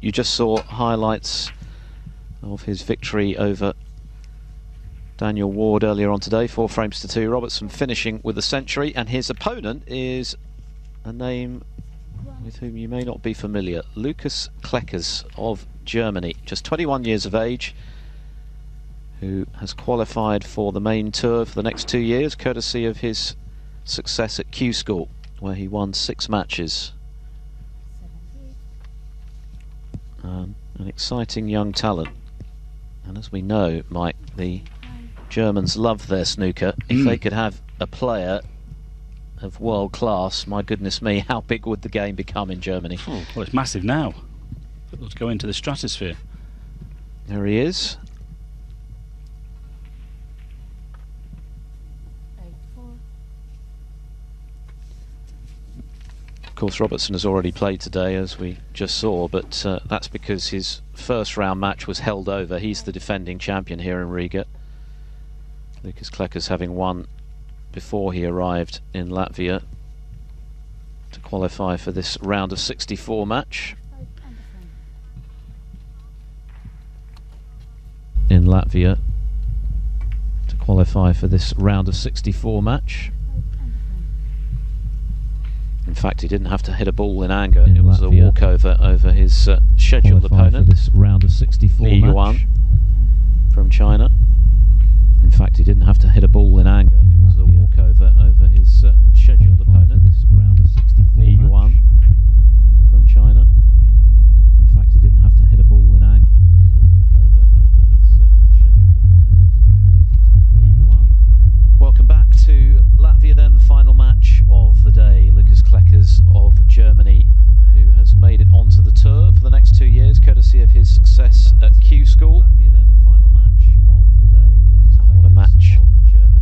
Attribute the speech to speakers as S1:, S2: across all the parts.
S1: You just saw highlights of his victory over Daniel Ward earlier on today, 4 frames to 2. Robertson finishing with a century, and his opponent is a name with whom you may not be familiar, Lukas Kleckers of Germany, just 21 years of age, who has qualified for the main tour for the next 2 years, courtesy of his success at Q School, where he won 6 matches. An exciting young talent, and as we know, Mike, the Germans love their snooker. If they could have a player of world class, my goodness me, how big would the game become in Germany?
S2: Oh, well, it's massive now. Let's go into the stratosphere.
S1: There he is. Of course, Robertson has already played today, as we just saw, but that's because his first round match was held over. He's the defending champion here in Riga. Lukas Kleckers having won before he arrived in Latvia to qualify for this round of 64 match. In Latvia to qualify for this round of 64 match. In fact, he didn't have to hit a ball in anger. It was a walkover over his scheduled opponent. This round of 64 match from China. In fact, he didn't have to hit a ball in anger. It was a walkover over his scheduled opponent. This round of 64 match from China. In fact, he didn't have to hit a ball in anger. It was a walkover over his scheduled opponent. This round of 64 match. Welcome back to Latvia then, the final match of the day. Lukas Kleckers of Germany, who has made it onto the tour for the next 2 years, courtesy of his success at Q School. Latvia then, the final match of the day. Lukas Kleckers of Germany.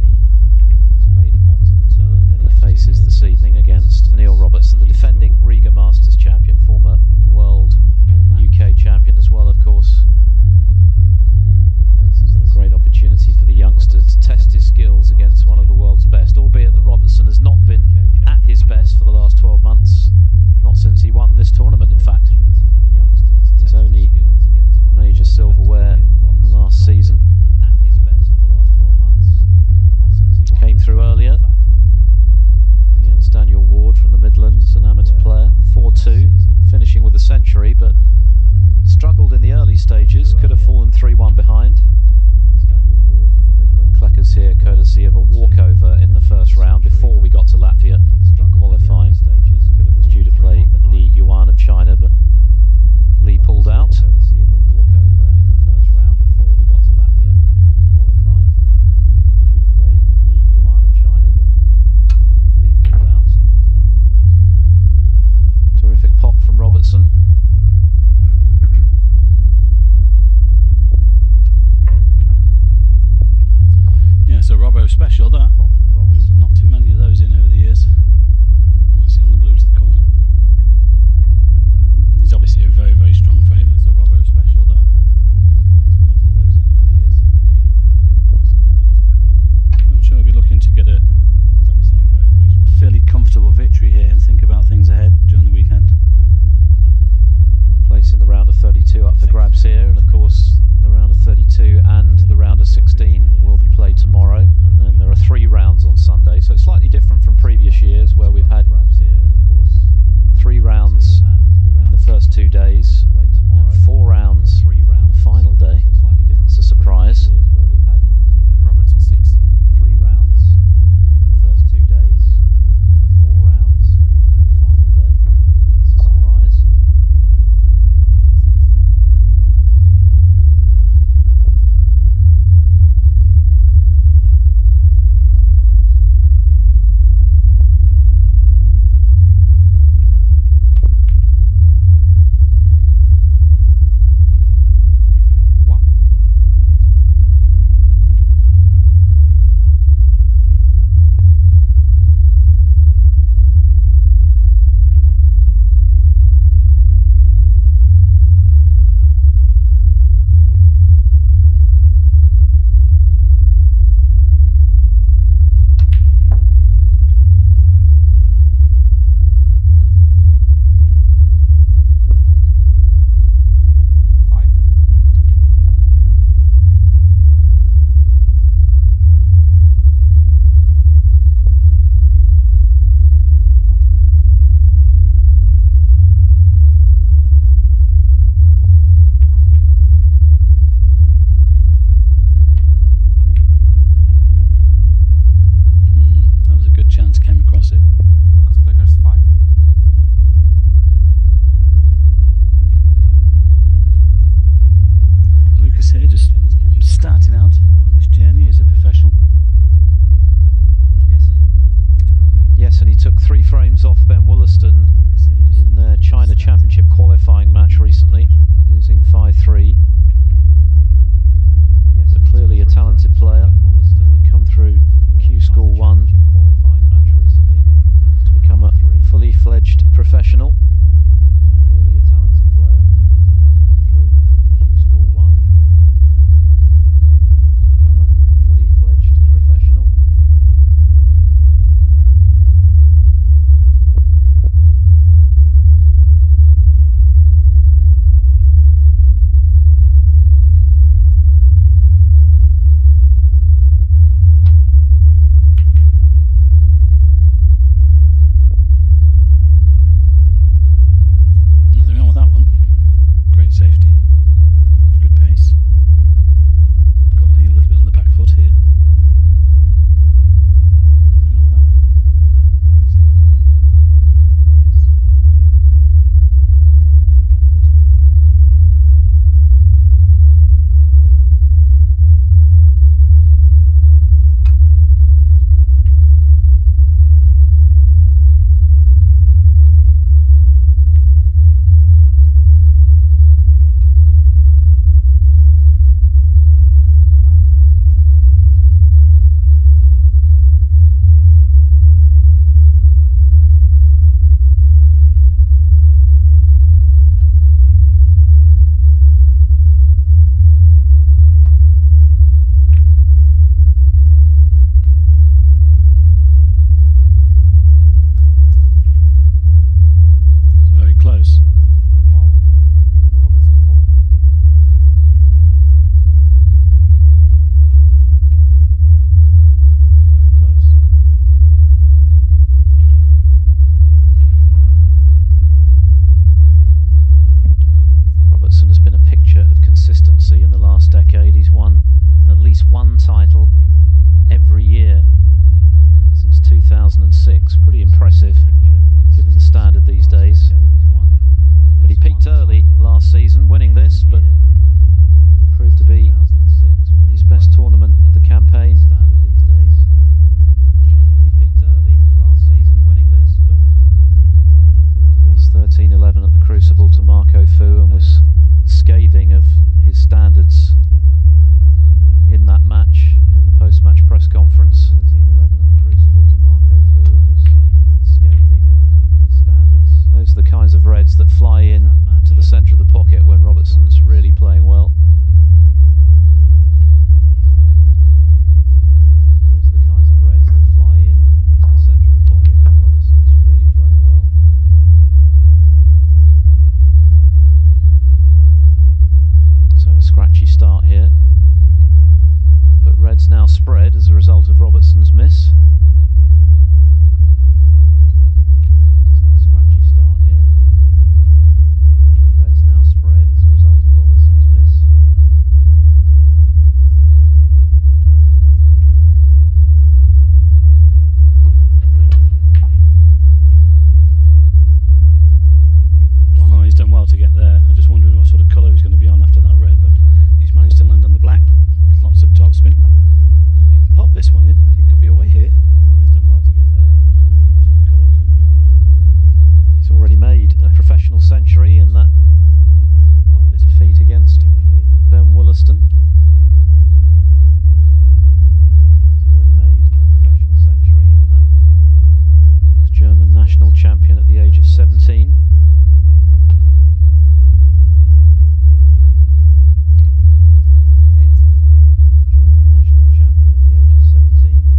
S1: Silverstone. He's already made a professional century in that. He was German national champion at the age of 17. German national champion at the age of 17.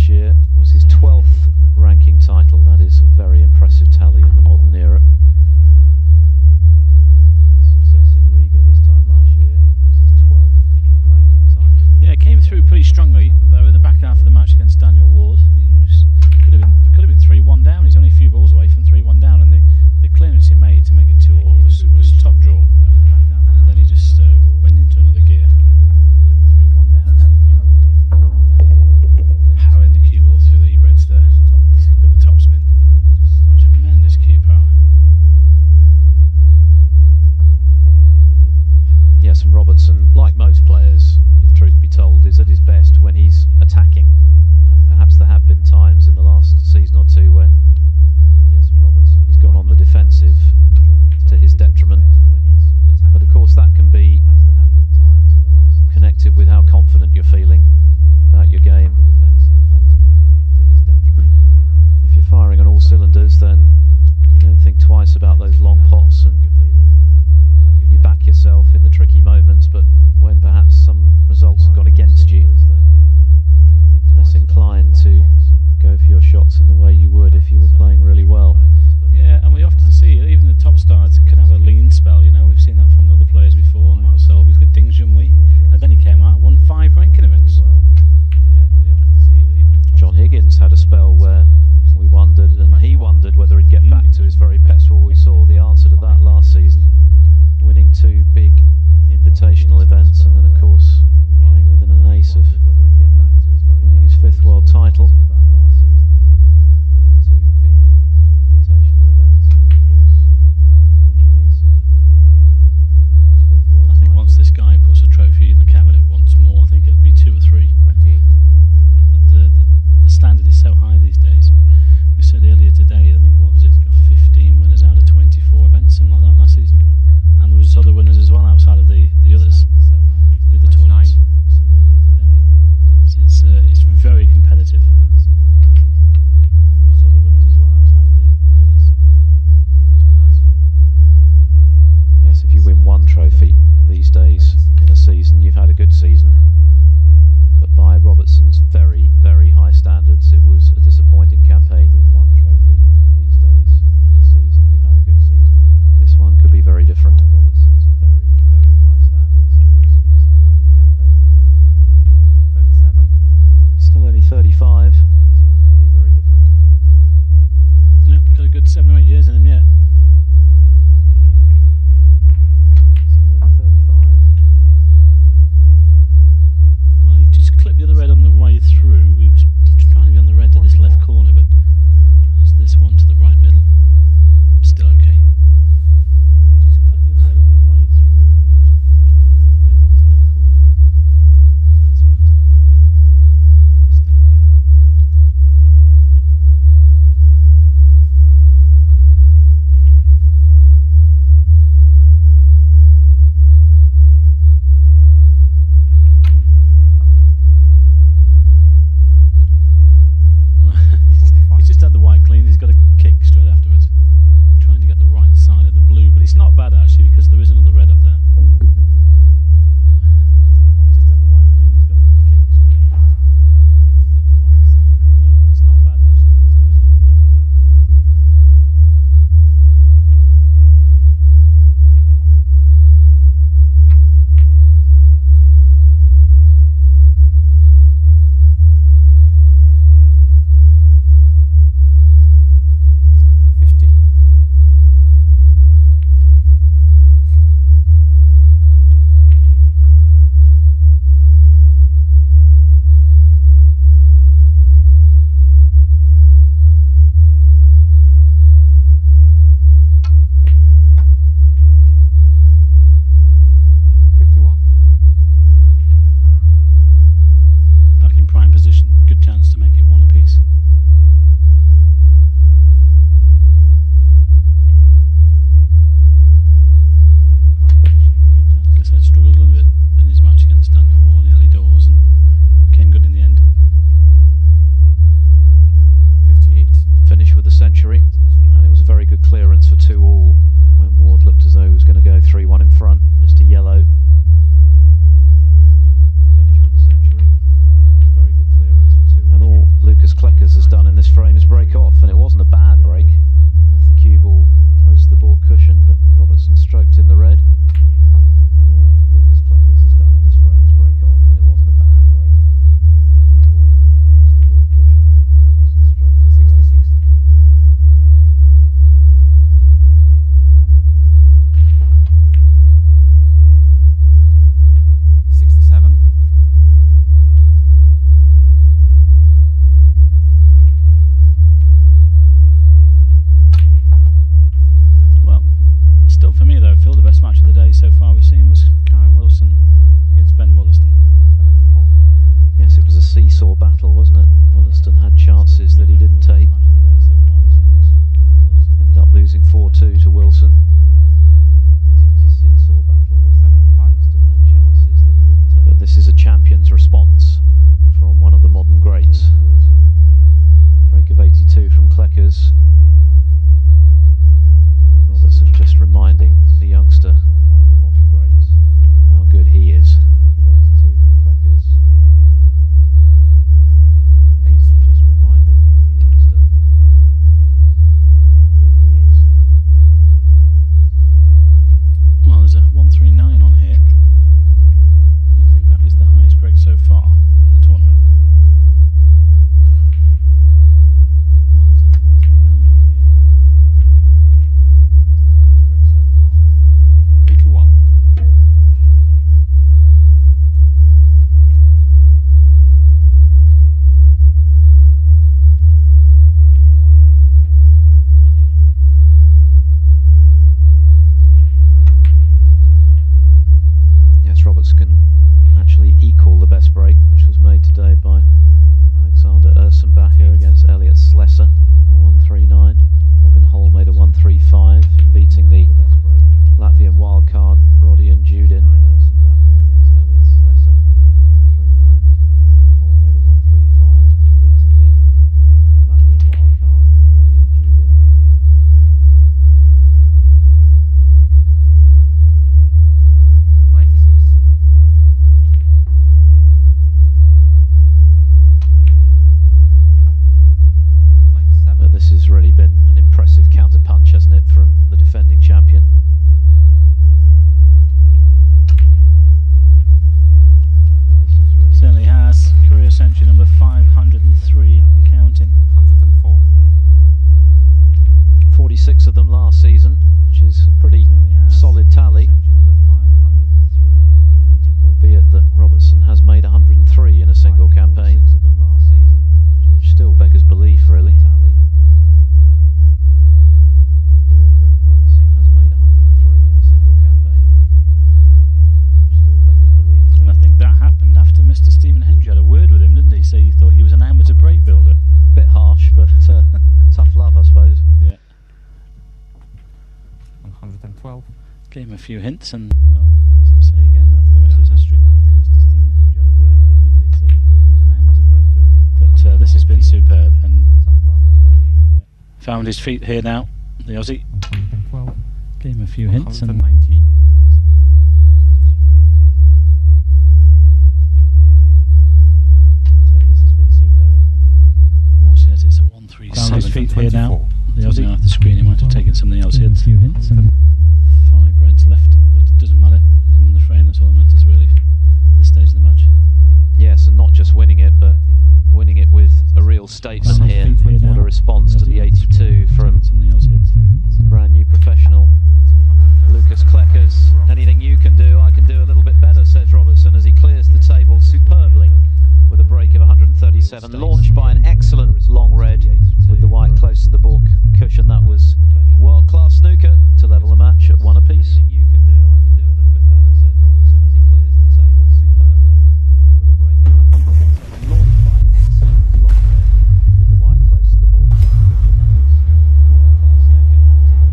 S1: last year was his 12th ranking title. That is a very impressive tally in the modern era. His success in Riga this time last year was his 12th ranking title.
S2: Yeah, it came through pretty strongly, though in the back half of the match against Daniel Ward. Could have been 3-1 down. He's only a few balls away from 3-1 down, and the clearance he made to make it 2-all was top draw. And then he just went into another gear. Powering the cue ball through the reds there. Look at the topspin. Tremendous cue power.
S1: Yes, and Robertson, like most players, if truth be told, is at his best when he's attacking. And perhaps there have been times in the last season or two when, yes, and Robertson, he's gone on the defensive to his detriment. But of course that can be connected with how confident you're feeling about your game. If you're firing on all cylinders, then you don't think twice about those long pots, and you back yourself in the tricky moments. But when perhaps some results have gone against you, less inclined to go for your shots in the way you would if you were playing really well.
S2: Yeah, and we often see even the top stars can have a lean spell. You know, we've seen that from other players before. Mark Selby's got Ding Junhui, and then he came out and won 5 ranking events.
S1: John Higgins had a spell where we wondered, and he wondered whether he'd get back to his very best. Well, we saw the answer to that last season, winning 2 big invitational events, and then of course came within an ace of winning his 5th world title.
S2: I think once this guy puts a trophy in the cabinet once more, I think it'll be 2 or 3. But the standard is so high these days. We said earlier today, I think, what was it, 15 winners out of 24 events, something like that last season. And there was other winners as well outside of the others, the other tournaments. It's very competitive.
S1: Yes, if you win 1 trophy these days in a season, you've had a good season. But by Robertson's very, very high standards, it was a disappointing campaign. Win 1 trophy these days in a season, you've had a good season. This one could be very different. By Robertson's very, very high standards, it was a disappointing campaign.
S3: 37.
S1: He's still only 35. This one could be very different.
S2: Yep, got a good 7 or 8 years in him yet.
S1: Still only 35.
S2: Well, he just clipped the other red on the way through. He was trying to be on the red to this left corner, but that's this one to the right middle. Still okay. Just clipped the other red on the way through. He was trying to be on the red to this left corner, but that's this one to the right middle. Still okay. He's just had the white clean, he's got a kick straight afterwards. Trying to get the right side of the blue, but it's not bad actually because there is another red up there. He's just had the white clean, he's got a kick straight afterwards. Trying to get the right side of the blue, but it's not bad actually because there is another red up there. Good chance to make it 1 apiece. Back in prime position. Good chance. Like I said, struggled a little bit in his match against Daniel Ward early doors and came good in the end.
S1: 58. Finished with a century, and it was a very good clearance for 2-all when Ward looked as though he was going to go 3-1 in front. Mr. Yellow finished with a century, and it was a very good clearance for 2-all. And all Lucas chances that he didn't take. Ended up losing 4-2 to Wilson. Yes, it was a seesaw battle, wasn't it? Winston had chances that he didn't take. But this is a champion's response from one of the modern greats. Break of 82 from Kleckers. Robertson just reminding the youngster, one of the modern greats, how good he is. Break of 82 from Kleckers. Just reminding the youngster how good he is.
S2: Well, there's a 139 on here, and I think that is the highest break so far in the tournament. Well, there's a 139 on here. That is the highest break so far in the tournament.
S3: 81.
S1: Yes, Roberts can actually equal the best break, which was made today by Alexander Ersenbacher against Elliot Slesser, a 139. Robin Hull made a 135, beating the Latvian wildcard Rodion Judin. Ersenbacher against Elliot Slesser, a 139. Robin Hull made a 135, beating the Latvian wildcard Rodion Judin.
S3: 96.
S1: But this has really been an impressive counter-punch, hasn't it, from the defending champion.
S2: Certainly has. Career century number 503 and counting.
S3: 104.
S1: 46 of them last season, which is a pretty solid tally,
S2: Century number 503 and counting.
S1: albeit that Robertson has made 103 in a single campaign, which still beggars belief, really. Albeit that Robertson has made 103 in a single campaign, which still beggars belief,
S2: And I
S1: really.
S2: think that happened after Mr. Stephen Hendry had a word with him, didn't he? So you thought he was an amateur break builder.
S1: Bit harsh, but tough love, I suppose.
S2: Yeah.
S3: 112.
S2: Gave him a few hints, and well, as I say again, that's the rest is history. After Mr. Stephen Hendry had a word with him, didn't he? So you thought he was an amateur break builder. But this has been superb, and
S1: Tough love, I suppose.
S2: found his feet here now, the Aussie.
S3: 112.
S2: Gave him a few hints, and
S3: 119.
S2: this has been superb. And Morse says it's a 137. Found his feet here now, the Aussie. Off the screen, he might have taken something else here.
S4: A few hints and
S2: 5 reds left, but it doesn't matter. He's won the frame, that's all that matters really at this stage of the match.
S1: Yes, and not just winning it, but winning it with a real statement
S4: Found
S1: here.
S4: his feet here
S1: What a
S4: now.
S1: response to the 82 from
S2: Something else here.
S4: a few hints and
S1: brand new professional Lucas Kleckers. Anything you can do, I can do a little bit better, says Robertson as he clears the table superbly with a break of 137, launched by an excellent long red with the white close to the baulk cushion. That was world-class snooker to level the match at 1 apiece. Anything you can do, I can do a little bit better, says Robertson as he clears the table superbly with a break of 137, launched by an excellent long red with the white close to the baulk cushion. That was world-class snooker to level the match.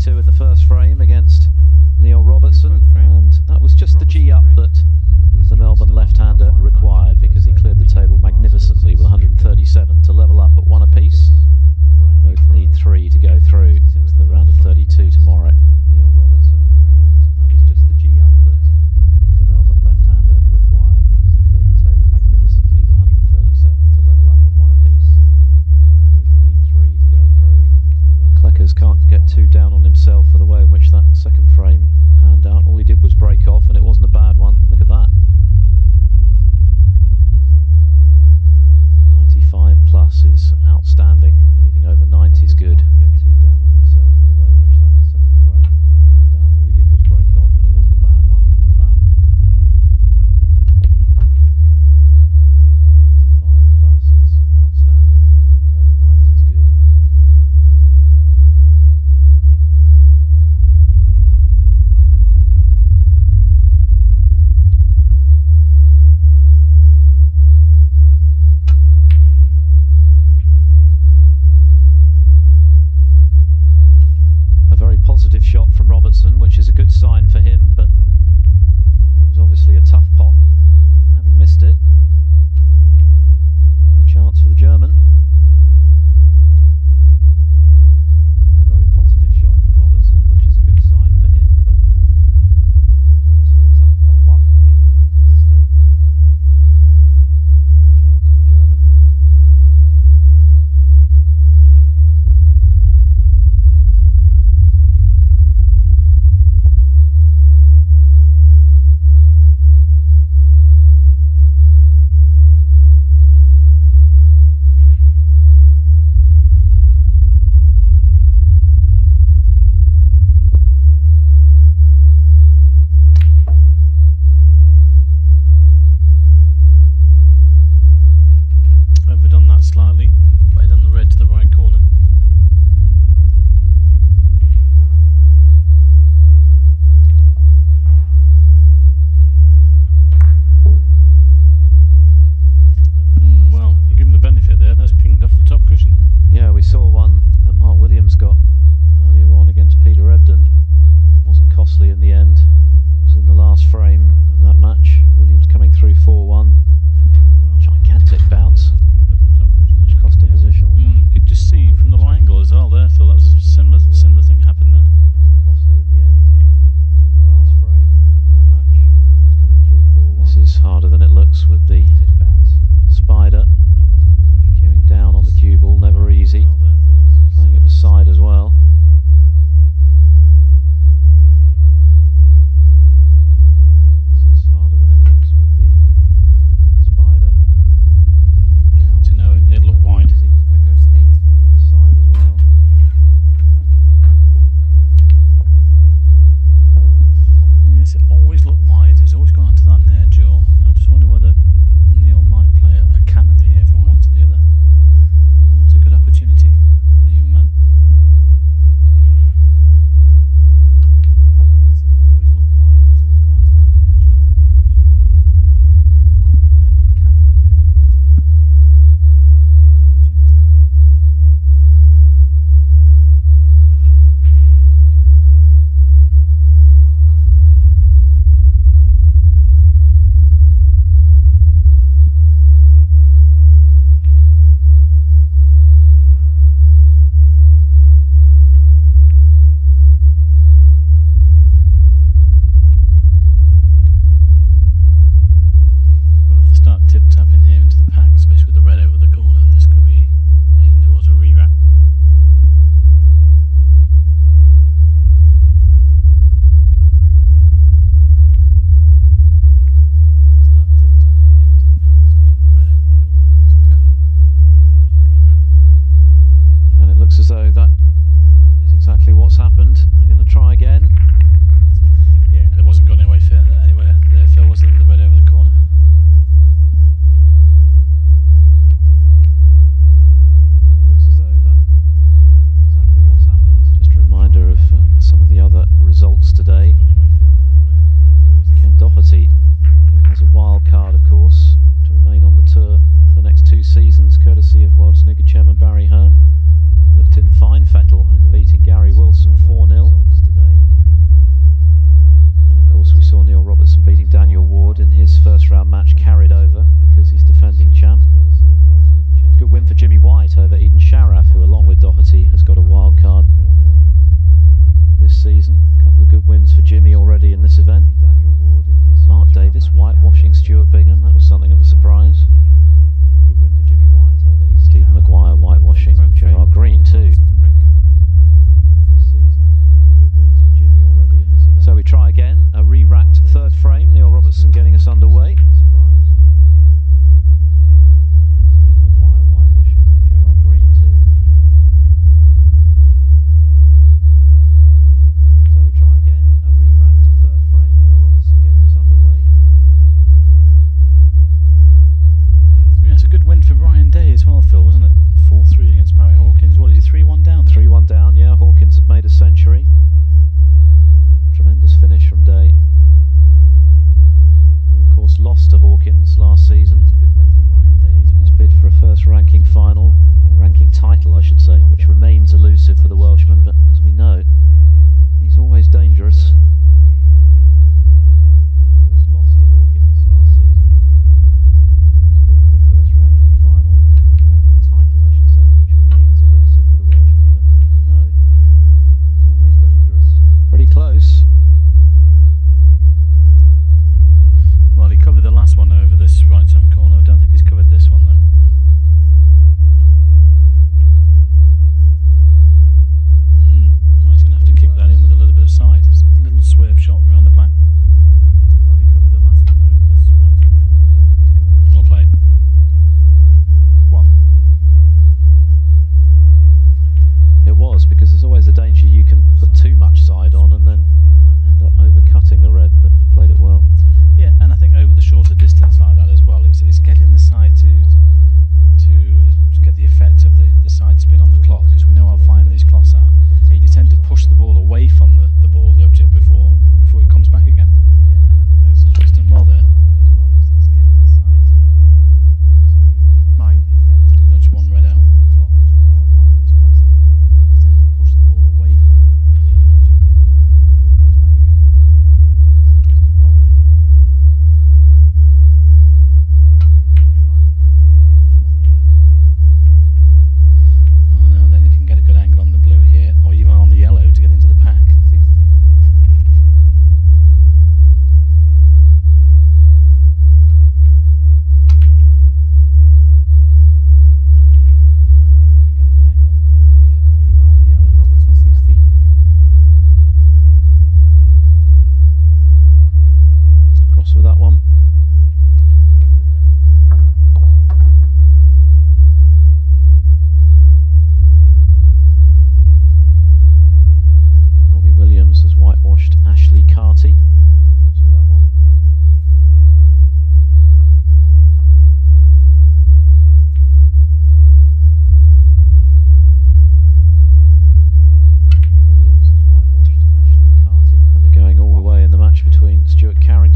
S1: 32 in the first frame against Neil Robertson, and that was just the G-up that the Melbourne left-hander required, because he cleared the table magnificently with 137 to level up at one apiece. Both need 3 to go through to the round of 32 tomorrow. Neil Robertson, and that was just the G-up that the Melbourne left-hander required, because he cleared the table magnificently with 137 to level up at one apiece. Both need 3 to go through to the round. Kleckers can't get too down on himself for the way in which that second frame panned out. All he did was break off, and it wasn't a bad one. Look at that. 95 plus is outstanding. Anything over 90 is good. Get too down on himself for the way in which that second frame panned out. All he did was break off, and it wasn't a bad one. Look at that. 95 plus is outstanding. Anything over 90 is good.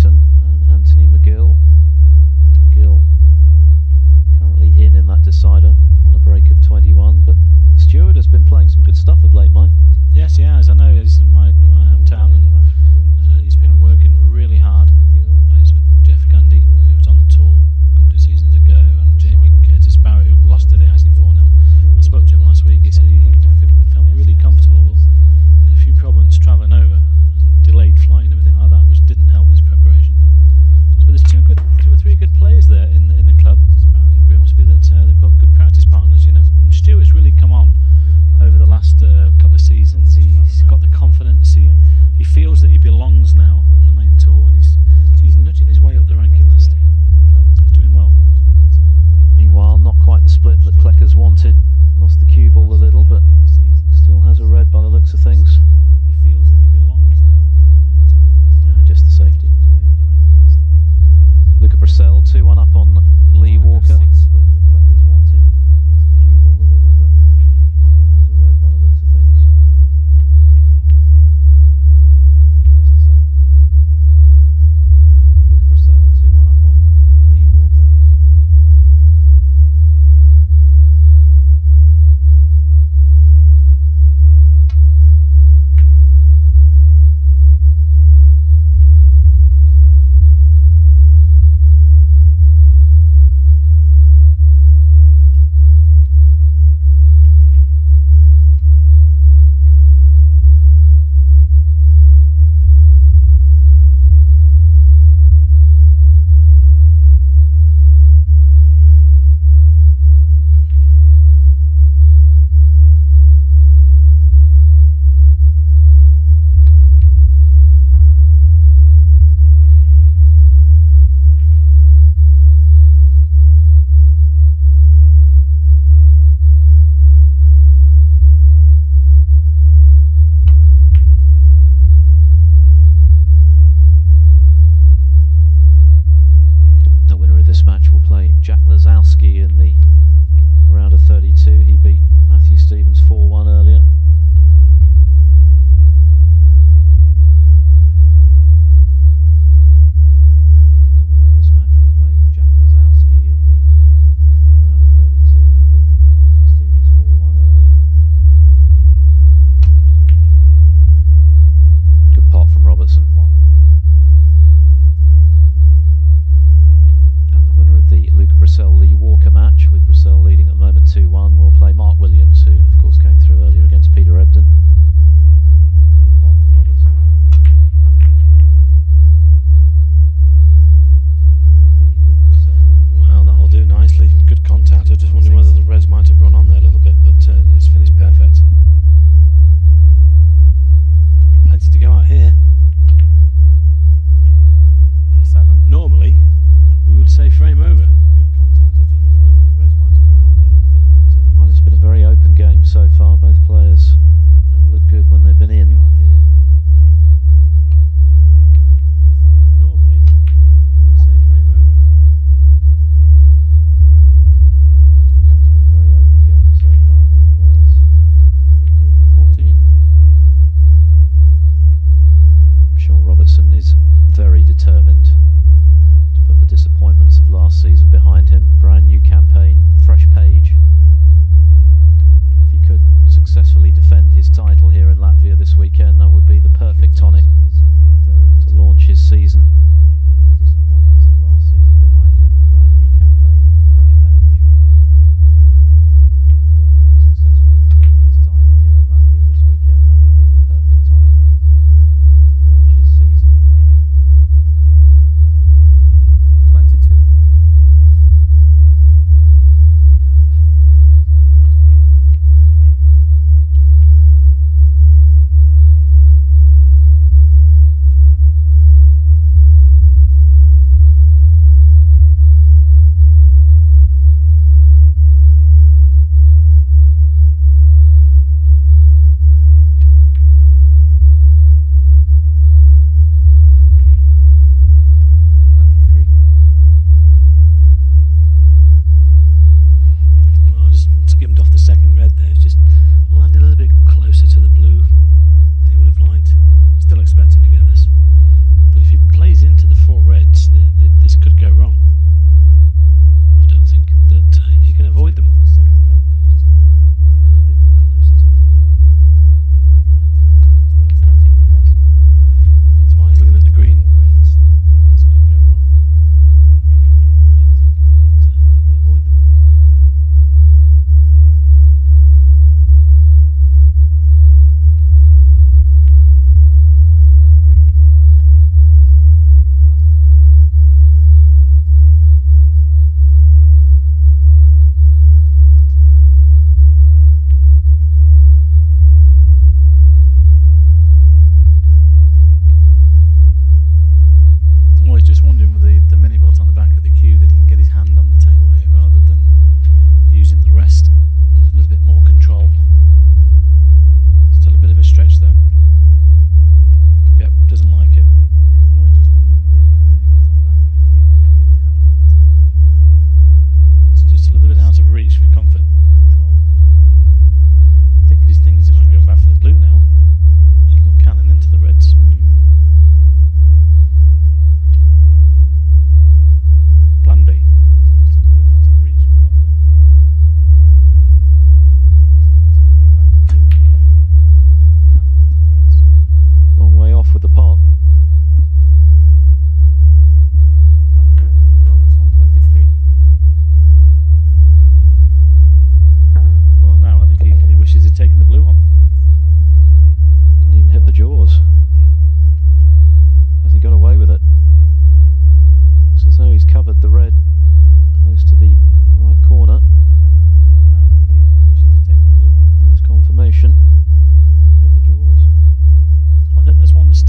S1: Harrington and Anthony McGill. McGill currently in that decider on a break of 21, but Stewart has been playing some good stuff of late, Mike.
S2: Yes, he has. I know he's in my hometown, and he's been working really hard. Plays with Jeff Gundy, who was on the tour a couple of seasons ago, and Jamie Curtis Barrett, who lost today actually 4-0. I spoke to him last week. He said he felt really comfortable, but he had a few problems travelling over, and delayed flight and everything like that, which didn't help his preparation. So there's two or three good players there in the club. It must be that they've got good practice partners, you know. And Stuart's really come on over the last couple of seasons. He's got the confidence. He feels that he belongs now on the main tour, and he's nudging his way up the ranking list. He's doing well.
S1: Meanwhile, not quite the split that Klecker's wanted. Lost the cue ball a little, but still has a red by the looks of things.
S2: He feels that he belongs now on the main tour, and
S1: Just the safety.
S2: his way up the ranking list.
S1: Luca Brissell, 2-1 up on Lee Walker. Split that Klecker's wanted. Lost the cue ball a little, but still has a red by the looks of things. Just the safety.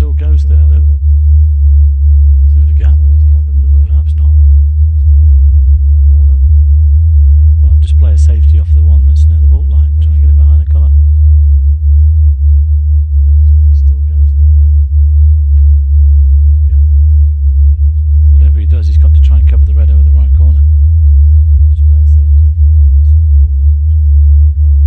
S2: still goes there though. Through the gap.
S1: So he's covered the red.
S2: Perhaps not.
S1: Close to the right corner.
S2: Well, just play a safety off the one that's near the baulk line. Try and get him behind the colour. I think there's one that still goes there though. Through the gap. Perhaps not. Whatever he does, he's got to try and cover the red over the right corner. Well, just play a safety off the one that's near the baulk line. Try and get him behind the colour.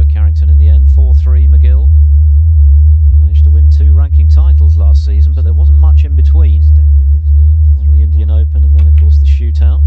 S1: at Carrington in the end. 4-3 McGill. He managed to win 2 ranking titles last season, but there wasn't much in between. Won the Indian Open and then of course the shootout.